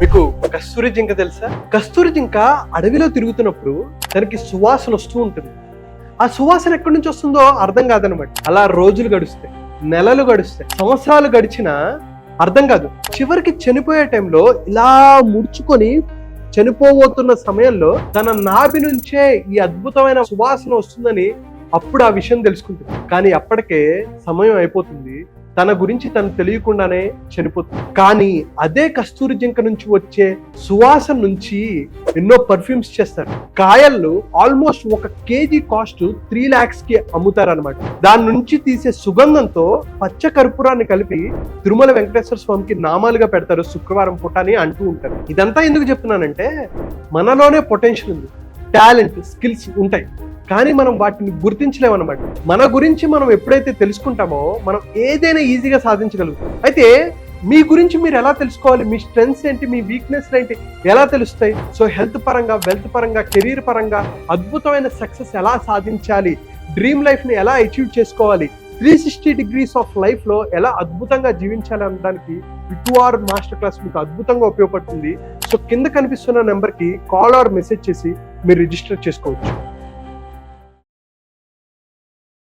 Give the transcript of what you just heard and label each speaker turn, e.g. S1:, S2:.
S1: మీకు కస్తూరి జింక తెలుసా? కస్తూరి జింక అడవిలో తిరుగుతున్నప్పుడు తనకి సువాసన వస్తూ ఉంటుంది. ఆ సువాసన ఎక్కడి నుంచి వస్తుందో అర్థం కాదనమాట. అలా రోజులు గడుస్తాయి, నెలలు గడుస్తాయి, సంవత్సరాలు గడిచినా అర్థం కాదు. చివరికి చనిపోయే టైంలో ఇలా ముడుచుకొని చనిపోబోతున్న సమయంలో తన నాభి నుంచే ఈ అద్భుతమైన సువాసన వస్తుందని అప్పుడు ఆ విషయం తెలుసుకుంటుంది. కానీ అప్పటికే సమయం అయిపోతుంది, తన గురించి తను తెలియకుండానే చనిపోతుంది. కానీ అదే కస్తూరి జింక నుంచి వచ్చే సువాసన నుంచి ఎన్నో పర్ఫ్యూమ్స్ చేస్తారు. కాయలు ఆల్మోస్ట్ 1 kg కాస్ట్ 3 lakhs కి అమ్ముతారు అనమాట. దాని నుంచి తీసే సుగంధంతో పచ్చ కర్పూరాన్ని కలిపి తిరుమల వెంకటేశ్వర స్వామికి నామాలుగా పెడతారు శుక్రవారం పూట అని అంటూ ఉంటారు. ఇదంతా ఎందుకు చెప్తున్నానంటే మనలోనే పొటెన్షియల్ ఉంది, టాలెంట్, స్కిల్స్ ఉంటాయి, కానీ మనం వాటిని గుర్తించలేమన్నమాట. మన గురించి మనం ఎప్పుడైతే తెలుసుకుంటామో మనం ఏదైనా ఈజీగా సాధించగలుగుతాం. అయితే మీ గురించి మీరు ఎలా తెలుసుకోవాలి? మీ స్ట్రెంగ్స్ ఏంటి, మీ వీక్నెస్ ఏంటి, ఎలా తెలుస్తాయి? సో హెల్త్ పరంగా, వెల్త్ పరంగా, కెరీర్ పరంగా అద్భుతమైన సక్సెస్ ఎలా సాధించాలి, డ్రీమ్ లైఫ్ని ఎలా అచీవ్ చేసుకోవాలి, 360 degrees ఆఫ్ లైఫ్లో ఎలా అద్భుతంగా జీవించాలి అనడానికి 2 hour మాస్టర్ క్లాస్ మీకు అద్భుతంగా ఉపయోగపడుతుంది. సో కింద కనిపిస్తున్న నెంబర్కి కాల్ ఆర్ మెసేజ్ చేసి మీరు రిజిస్టర్ చేసుకోవచ్చు.